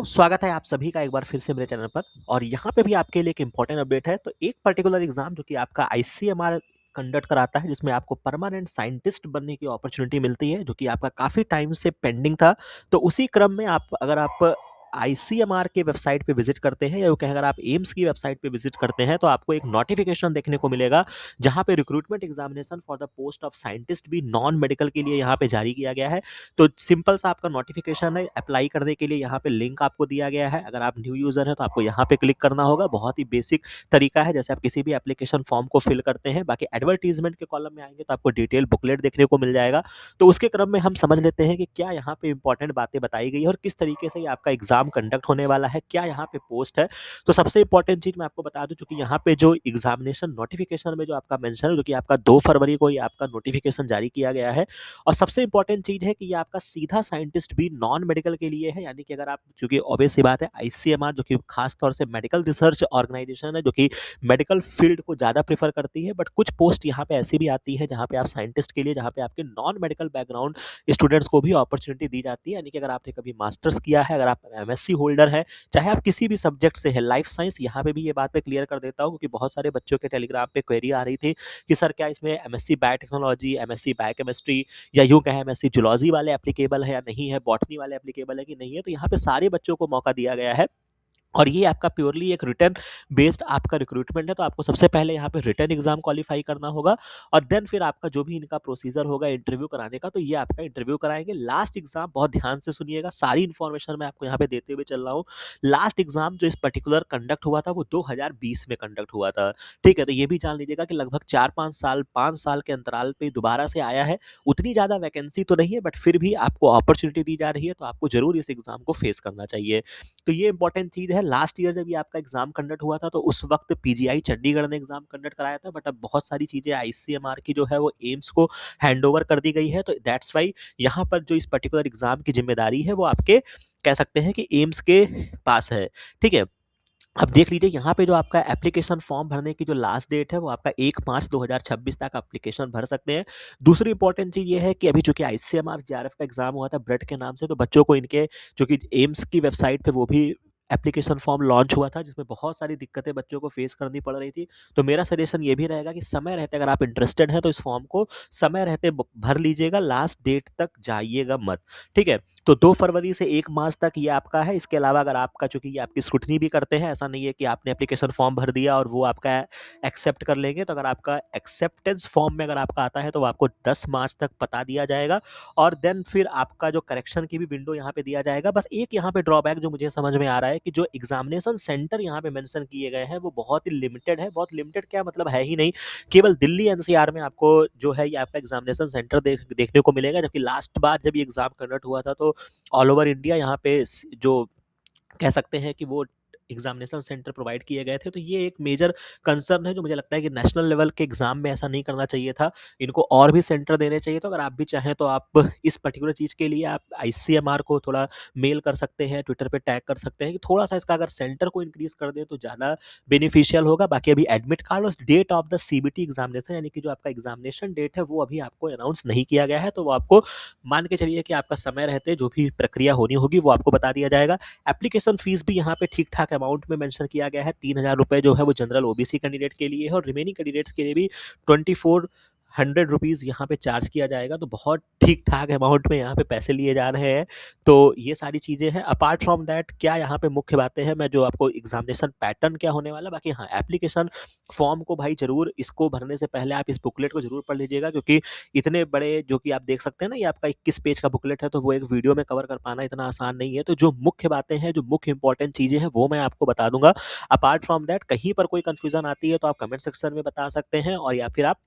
स्वागत है आप सभी का एक बार फिर से मेरे चैनल पर। और यहाँ पे भी आपके लिए एक इम्पोर्टेंट अपडेट है। तो एक पर्टिकुलर एग्जाम जो कि आपका आईसीएमआर कंडक्ट कराता है, जिसमें आपको परमानेंट साइंटिस्ट बनने की अपॉर्चुनिटी मिलती है, जो कि आपका काफ़ी टाइम से पेंडिंग था। तो उसी क्रम में अगर आप आईसीएमआर के वेबसाइट पे विजिट करते हैं, या यूँ कहें अगर आप एम्स की वेबसाइट पे विजिट करते हैं, तो आपको एक नोटिफिकेशन देखने को मिलेगा, जहाँ पे recruitment examination for the post of scientist भी नॉन मेडिकल के लिए यहाँ पे जारी किया गया है। तो सिंपल सा आपका नोटिफिकेशन है। अप्लाई करने के लिए यहाँ पे लिंक आपको दिया गया है। अगर आप न्यू यूज़र हैं तो आपको यहाँ पे क्लिक करना होगा। बहुत ही बेसिक तरीका है, जैसे आप किसी भी एप्लीकेशन फॉर्म को फिल करते हैं। बाकी एडवर्टीजमेंट के कॉलम में आएंगे तो आपको डिटेल बुकलेट देखने को मिल जाएगा। तो उसके क्रम में हम समझ लेते हैं कि क्या यहाँ पे इंपॉर्टेंट बातें बताई गई है और किस तरीके से ये आपका एग्जाम कंडक्ट होने वाला है, क्या यहाँ पे पोस्ट है। तो सबसे इंपॉर्टेंट चीज़ मैं आपको बता दूं, क्योंकि यहाँ पे जो एग्जामिनेशन नोटिफिकेशन में जो आपका मेंशन है, जो कि आपका 2 फरवरी को ये आपका नोटिफिकेशन जारी किया गया है। और सबसे इंपॉर्टेंट चीज़ है कि ये आपका सीधा साइंटिस्ट भी नॉन मेडिकल के लिए है। यानी कि अगर आप, क्योंकि ऑब्वियस सी बात है, आईसीएमआर जो कि खास तौर से मेडिकल रिसर्च ऑर्गेनाइजेशन है, जो कि मेडिकल फील्ड को ज़्यादा प्रेफर करती है। बट कुछ पोस्ट यहाँ पे ऐसी भी आती है जहाँ पे आप साइंटिस्ट के लिए, जहाँ पे आपके नॉन मेडिकल बैकग्राउंड स्टूडेंट्स को भी अपॉर्चुनिटी दी जाती है। यानी कि अगर आपने कभी मास्टर्स किया है, अगर आप एमएससी होल्डर है, चाहे आप किसी भी सब्जेक्ट से है, लाइफ साइंस, यहाँ पे भी ये बात मैं क्लियर कर देता हूँ, क्योंकि बहुत सारे बच्चों के टेलीग्राम पे क्वेरी आ रही थी कि सर क्या इसमें एमएससी बायोटेक्नोलॉजी, एमएससी बायोकेमिस्ट्री, या यूँ कहें एमएससी जूलॉजी वाले एप्लीकेबल है या नहीं है, बॉटनी वाले एप्लीकेबल है कि नहीं है। तो यहाँ पे सारे बच्चों को मौका दिया गया है। और ये आपका प्योरली एक रिटन बेस्ड आपका रिक्रूटमेंट है। तो आपको सबसे पहले यहाँ पे रिटन एग्जाम क्वालिफाई करना होगा, और देन फिर आपका जो भी इनका प्रोसीजर होगा इंटरव्यू कराने का, तो ये आपका इंटरव्यू कराएंगे। लास्ट एग्जाम, बहुत ध्यान से सुनिएगा, सारी इन्फॉर्मेशन मैं आपको यहाँ पे देते हुए चल रहा हूँ। लास्ट एग्जाम जो इस पर्टिकुलर कंडक्ट हुआ था वो 2020 में कंडक्ट हुआ था। ठीक है, तो ये भी जान लीजिएगा कि लगभग 4-5 साल, 5 साल के अंतराल पे दोबारा से आया है। उतनी ज़्यादा वैकेंसी तो नहीं है, बट फिर भी आपको अपॉर्चुनिटी दी जा रही है, तो आपको जरूर इस एग्जाम को फेस करना चाहिए। तो ये इंपॉर्टेंट चीज़ है। लास्ट ईयर जब ये आपका एग्जाम कंडक्ट हुआ था, तो उस वक्त पीजीआई चंडीगढ़ ने एग्जाम कंडक्ट कराया था। बट अब बहुत सारी चीज़ें आईसीएमआर की जो है वो एम्स को हैंड ओवर कर दी गई है। तो दैट्स वाई यहाँ पर जो इस पर्टिकुलर एग्जाम की जिम्मेदारी है वो आपके, कह सकते हैं कि एम्स के पास है। ठीक है, अब देख लीजिए यहाँ पे जो आपका एप्लीकेशन फॉर्म भरने की जो लास्ट डेट है वो आपका 1 मार्च 2026 तक एप्लीकेशन भर सकते हैं। दूसरी इंपॉर्टेंट चीज़ ये है कि अभी चूंकि आईसीएमआर जेआरएफ का एग्जाम हुआ था ब्रेड के नाम से, तो बच्चों को इनके, जो कि एम्स की वेबसाइट पे वो भी एप्लीकेशन फॉर्म लॉन्च हुआ था, जिसमें बहुत सारी दिक्कतें बच्चों को फेस करनी पड़ रही थी। तो मेरा सजेशन ये भी रहेगा कि समय रहते, अगर आप इंटरेस्टेड हैं तो इस फॉर्म को समय रहते भर लीजिएगा, लास्ट डेट तक जाइएगा मत। ठीक है, तो 2 फरवरी से 1 मार्च तक ये आपका है। इसके अलावा अगर आपका, चूंकि ये आपकी स्क्रूटनी भी करते हैं, ऐसा नहीं है कि आपने एप्लीकेशन फॉर्म भर दिया और वो आपका एक्सेप्ट कर लेंगे। तो अगर आपका एक्सेप्टेंस फॉर्म में अगर आपका आता है तो वो आपको 10 मार्च तक बता दिया जाएगा। और देन फिर आपका जो करेक्शन की भी विंडो यहाँ पे दिया जाएगा। बस एक यहाँ पे ड्रॉबैक जो मुझे समझ में आ रहा है कि जो एग्जामिनेशन सेंटर यहाँ पे मेंशन किए गए हैं वो बहुत ही लिमिटेड है। बहुत लिमिटेड क्या मतलब, है ही नहीं। केवल दिल्ली एनसीआर में आपको जो है ये आपका एग्जामिनेशन सेंटर देखने को मिलेगा, जबकि लास्ट बार जब ये एग्जाम कंडक्ट हुआ था तो ऑल ओवर इंडिया यहाँ पे जो, कह सकते हैं कि वो एग्जामिनेशन सेंटर प्रोवाइड किए गए थे। तो ये एक मेजर कंसर्न है, जो मुझे लगता है कि नेशनल लेवल के एग्जाम में ऐसा नहीं करना चाहिए था। इनको और भी सेंटर देने चाहिए। तो अगर आप भी चाहें तो आप इस पर्टिकुलर चीज़ के लिए आप आईसीएमआर को थोड़ा मेल कर सकते हैं, ट्विटर पे टैग कर सकते हैं कि थोड़ा सा इसका अगर सेंटर को इंक्रीज कर दें तो ज़्यादा बेनिफिशियल होगा। बाकी अभी एडमिट कार्ड और date of the CBT examination, यानी कि जो आपका एग्जामिनेशन डेट है वो अभी आपको अनाउंस नहीं किया गया है। तो वो आपको मान के चलिए कि आपका समय रहते जो भी प्रक्रिया होनी होगी वो आपको बता दिया जाएगा। एप्लीकेशन फीस भी यहाँ पे ठीक ठाक अमाउंट में मेंशन किया गया है। 3,000 रुपये जो है वो जनरल ओबीसी कैंडिडेट के लिए है, और रिमेनिंग कैंडिडेट्स के लिए भी 2400 रुपीज़ यहाँ पे चार्ज किया जाएगा। तो बहुत ठीक ठाक अमाउंट में यहाँ पे पैसे लिए जा रहे हैं। तो ये सारी चीज़ें हैं। अपार्ट फ्रॉम दैट क्या यहाँ पे मुख्य बातें हैं, मैं जो आपको एग्जामिनेशन पैटर्न क्या होने वाला, बाकी हाँ, एप्लीकेशन फॉर्म को भाई जरूर, इसको भरने से पहले आप इस बुकलेट को जरूर पढ़ लीजिएगा, क्योंकि इतने बड़े, जो कि आप देख सकते हैं ना, ये आपका 21 पेज का बुकलेट है, तो वो एक वीडियो में कवर कर पाना इतना आसान नहीं है। तो जो मुख्य बातें हैं, जो मुख्य इंपॉर्टेंट चीज़ें हैं, वो मैं आपको बता दूंगा। अपार्ट फ्रॉम दैट कहीं पर कोई कंफ्यूजन आती है तो आप कमेंट सेक्शन में बता सकते हैं, और या फिर आप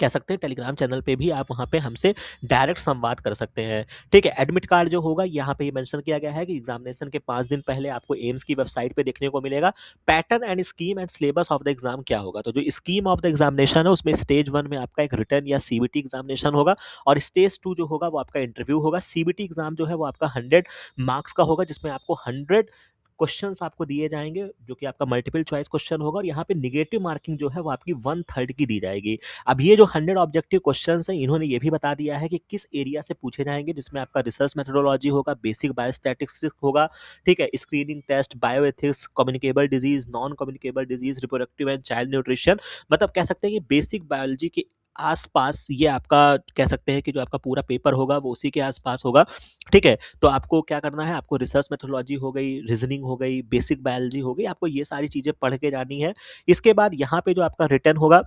कह सकते हैं टेलीग्राम चैनल पे भी आप वहाँ पे हमसे डायरेक्ट संवाद कर सकते हैं। ठीक है, एडमिट कार्ड जो होगा यहाँ पे ये मेंशन किया गया है कि एग्जामिनेशन के 5 दिन पहले आपको एम्स की वेबसाइट पे देखने को मिलेगा pattern and scheme and syllabus of the exam क्या होगा। तो जो स्कीम ऑफ द एग्जामिनेशन है उसमें स्टेज 1 में आपका एक रिटर्न या सीबीटी एग्जामिनेशन होगा, और स्टेज 2 जो होगा वो आपका इंटरव्यू होगा। सीबीटी एग्जाम जो है वो आपका 100 मार्क्स का होगा, जिसमें आपको 100 क्वेश्चंस आपको दिए जाएँगे जो कि आपका मल्टीपल चॉइस क्वेश्चन होगा और यहाँ पे नेगेटिव मार्किंग जो है वो आपकी 1/3 की दी जाएगी। अब ये जो 100 ऑब्जेक्टिव क्वेश्चंस हैं इन्होंने ये भी बता दिया है कि किस एरिया से पूछे जाएँगे, जिसमें आपका रिसर्च मेथोडोलॉजी होगा, बेसिक बायोस्टैटिस्टिक्स होगा, ठीक है? Screening test, bioethics, communicable disease, non communicable disease, reproductive and child nutrition, मतलब कह सकते हैं कि बेसिक बायोलॉजी के आस-पास ये आपका कह सकते हैं कि जो आपका पूरा पेपर होगा वो उसी के आस-पास होगा, ठीक है? तो आपको क्या करना है, आपको रिसर्च मेथोडोलॉजी हो गई, रीज़निंग हो गई, बेसिक बायोलॉजी हो गई, आपको ये सारी चीज़ें पढ़ के जानी है। इसके बाद यहाँ पे जो आपका रिटन होगा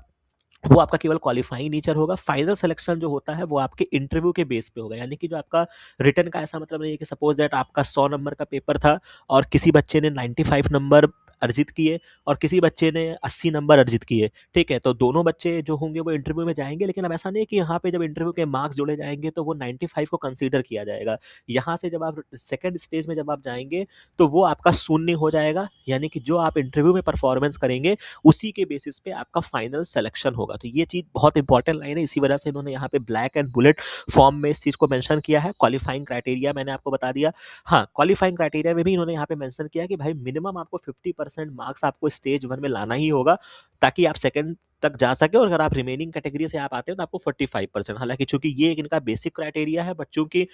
वो आपका केवल क्वालिफाइंग नेचर होगा। फाइनल सिलेक्शन जो होता है वो आपके इंटरव्यू के बेस पे होगा। यानी कि जो आपका रिटन का ऐसा मतलब नहीं है कि सपोज़ दैट आपका 100 नंबर का पेपर था और किसी बच्चे ने 95 नंबर अर्जित किए और किसी बच्चे ने 80 नंबर अर्जित किए, ठीक है? तो दोनों बच्चे जो होंगे वो इंटरव्यू में जाएँगे, लेकिन अब ऐसा नहीं है कि यहाँ पे जब इंटरव्यू के मार्क्स जोड़े जाएँगे तो वो 95 को कंसीडर किया जाएगा। यहाँ से जब आप सेकंड स्टेज में जब आप जाएँगे तो वो आपका शून्य हो जाएगा। यानी कि जो आप इंटरव्यू में परफॉर्मेंस करेंगे उसी के बेसिस पे आपका फाइनल सिलेक्शन होगा। तो ये चीज़ बहुत इंपॉर्टेंट लाइन है, इसी वजह से इन्होंने यहाँ पे ब्लैक एंड बुलेट फॉर्म में इस चीज़ को मेंशन किया है। क्वालिफाइंग क्राइटेरिया मैंने आपको बता दिया। हाँ, क्वालिफाइंग क्राइटेरिया में भी इन्होंने यहाँ पे मेंशन किया है कि भाई मिनिमम आपको 50% मार्क्स आपको स्टेज 1 में लाना ही होगा, ताकि आप सेकंड तक जा सके, और अगर आप रिमेनिंग कैटेगरी से आप आते हो तो आपको 45%। हालाँकि चूँकि ये एक इनका बेसिक क्राइटेरिया है, बट चूँकि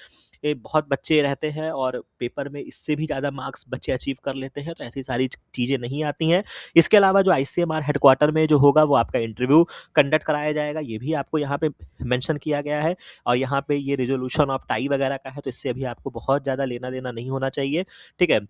बहुत बच्चे रहते हैं और पेपर में इससे भी ज़्यादा मार्क्स बच्चे अचीव कर लेते हैं, तो ऐसी सारी चीज़ें नहीं आती हैं। इसके अलावा जो आईसीएमआर हेडक्वार्टर में जो होगा वो आपका इंटरव्यू कंडक्ट कराया जाएगा, ये भी आपको यहाँ पे मेंशन किया गया है। और यहाँ पे ये रिज़ॉल्यूशन ऑफ टाई वगैरह का है, तो इससे अभी आपको बहुत ज़्यादा लेना-देना नहीं होना चाहिए, ठीक है?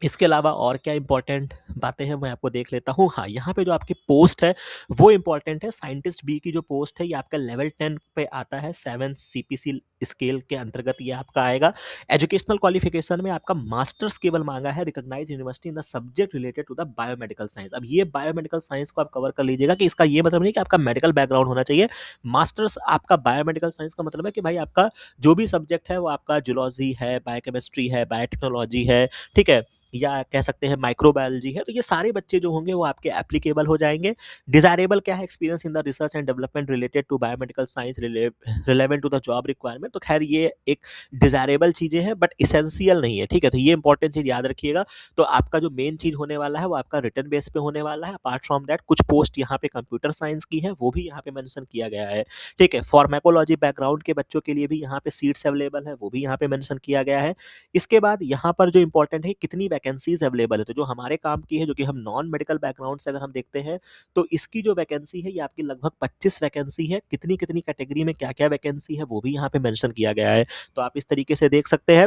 इसके अलावा और क्या इम्पोर्टेंट बातें हैं मैं आपको देख लेता हूँ। हाँ, यहाँ पे जो आपकी पोस्ट है वो इम्पोर्टेंट है। साइंटिस्ट बी की जो पोस्ट है ये आपका लेवल 10 पे आता है, 7 सीपीसी स्केल के अंतर्गत ये आपका आएगा। एजुकेशनल क्वालिफिकेशन में आपका मास्टर्स केवल माँगा है, recognised university in the subject related to the biomedical science. अब ये बायोमेडिकल साइंस को आप कवर कर लीजिएगा कि इसका ये मतलब नहीं कि आपका मेडिकल बैकग्राउंड होना चाहिए। मास्टर्स आपका बायोमेडिकल साइंस का मतलब है कि भाई आपका जो भी सब्जेक्ट है वो आपका जूलॉजी है, बायोकेमिस्ट्री है, बायोटेक्नोलॉजी है, ठीक है? या कह सकते हैं माइक्रोबायोलॉजी है, तो ये सारे बच्चे जो होंगे वो आपके एप्लीकेबल हो जाएँगे। डिज़ायरेबल क्या है, experience in the research and development related to biomedical science relevant to the job requirement. तो खैर ये एक डिज़ायरेबल चीज़ें हैं बट एसेंशियल नहीं है, ठीक है? तो ये इंपॉर्टेंट चीज़ याद रखिएगा। तो आपका जो मेन चीज़ होने वाला है वो आपका रिटन बेस पे होने वाला है। अपार्ट फ्रॉम दैट कुछ पोस्ट यहाँ पे कंप्यूटर साइंस की है, वो भी यहाँ पे मेंशन किया गया है, ठीक है? फार्माकोलॉजी बैकग्राउंड के बच्चों के लिए भी यहाँ पे सीट्स अवेलेबल है, वो भी यहाँ पे मेंशन किया गया है। इसके बाद यहाँ पर जो इम्पोर्टेंट है कितनी वैकेंसीज़ अवेलेबल है, तो जो हमारे काम की है, जो कि हम नॉन मेडिकल बैकग्राउंड से अगर हम देखते हैं, तो इसकी जो वैकेंसी है ये आपकी लगभग 25 वैकेंसी है। कितनी-कितनी कैटेगरी में क्या-क्या वैकेंसी है वो भी यहाँ पे मेंशन किया गया है। तो आप इस तरीके से देख सकते हैं।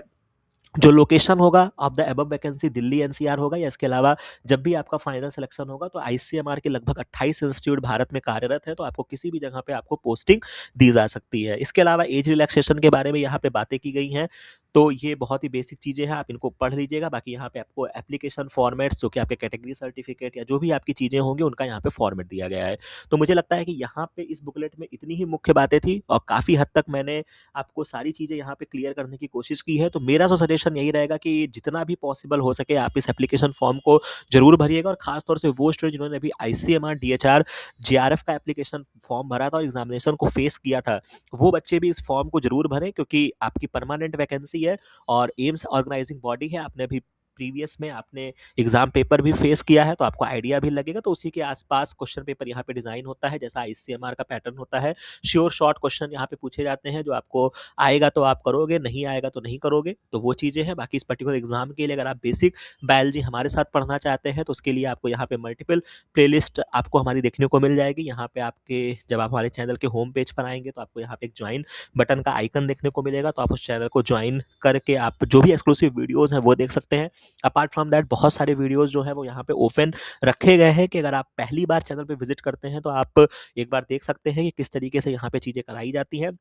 जो लोकेशन होगा of the above vacancy Delhi NCR होगा, या इसके अलावा जब भी आपका फाइनल सिलेक्शन होगा तो आईसीएमआर के लगभग 28 इंस्टीट्यूट भारत में कार्यरत है, तो आपको किसी भी जगह पे आपको पोस्टिंग दी जा सकती है। इसके अलावा एज रिलैक्सेशन के बारे में यहाँ पे बातें की गई हैं, तो ये बहुत ही बेसिक चीज़ें हैं, आप इनको पढ़ लीजिएगा। बाकी यहाँ पे आपको एप्लीकेशन फॉर्मेट्स जो कि आपके कैटेगरी सर्टिफिकेट या जो भी आपकी चीज़ें होंगी उनका यहाँ पे फॉर्मेट दिया गया है। तो मुझे लगता है कि यहाँ पे इस बुकलेट में इतनी ही मुख्य बातें थी और काफ़ी हद तक मैंने आपको सारी चीज़ें यहाँ पे क्लियर करने की कोशिश की है। तो मेरा तो सजेशन यही रहेगा कि जितना भी पॉसिबल हो सके आप इस एप्लीकेशन फॉर्म को ज़रूर भरिएगा, और ख़ास तौर से वो स्टूडेंट जिन्होंने अभी आईसीएमआर, डीएचआर, जेआरएफ का एप्लीकेशन फॉर्म भरा था और एग्ज़ामिनेशन को फेस किया था, वो बच्चे भी इस फॉर्म को ज़रूर भरें, क्योंकि आपकी परमानेंट वैकेंसी है और एम्स ऑर्गेनाइजिंग बॉडी है। आपने अभी प्रीवियस में आपने एग्जाम पेपर भी फेस किया है, तो आपको आइडिया भी लगेगा। तो उसी के आसपास क्वेश्चन पेपर यहाँ पे डिजाइन होता है, जैसा आईसीएमआर का पैटर्न होता है। श्योर शॉर्ट क्वेश्चन यहाँ पे पूछे जाते हैं, जो आपको आएगा तो आप करोगे, नहीं आएगा तो नहीं करोगे, तो वो चीज़ें हैं। बाकी इस पर्टिकुलर एग्जाम के लिए अगर आप बेसिक बायोलॉजी हमारे साथ पढ़ना चाहते हैं तो उसके लिए आपको यहाँ पे मल्टीपल प्लेलिस्ट आपको हमारी देखने को मिल जाएगी। यहाँ पे आपके जब आप हमारे चैनल के होम पेज पर आएंगे तो आपको यहाँ पे एक ज्वाइन बटन का आइकन देखने को मिलेगा, तो आप उस चैनल को ज्वाइन करके आप जो भी एक्सक्लूसिव वीडियोज़ हैं वो देख सकते हैं। अपार्ट फ्रॉम दैट बहुत सारे वीडियोज़ जो हैं वो यहाँ पे ओपन रखे गए हैं कि अगर आप पहली बार चैनल पे विजिट करते हैं तो आप एक बार देख सकते हैं कि किस तरीके से यहाँ पे चीज़ें कराई जाती हैं।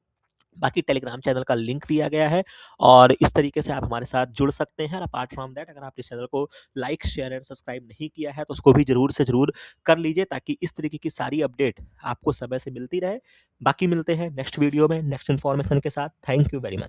बाकी टेलीग्राम चैनल का लिंक दिया गया है और इस तरीके से आप हमारे साथ जुड़ सकते हैं। और अपार्ट फ्रॉम दैट अगर आप इस चैनल को लाइक, शेयर एंड सब्सक्राइब नहीं किया है तो उसको भी ज़रूर से ज़रूर कर लीजिए, ताकि इस तरीके की सारी अपडेट आपको समय से मिलती रहे। बाकी मिलते हैं नेक्स्ट वीडियो में नेक्स्ट इन्फॉर्मेशन के साथ। Thank you very much.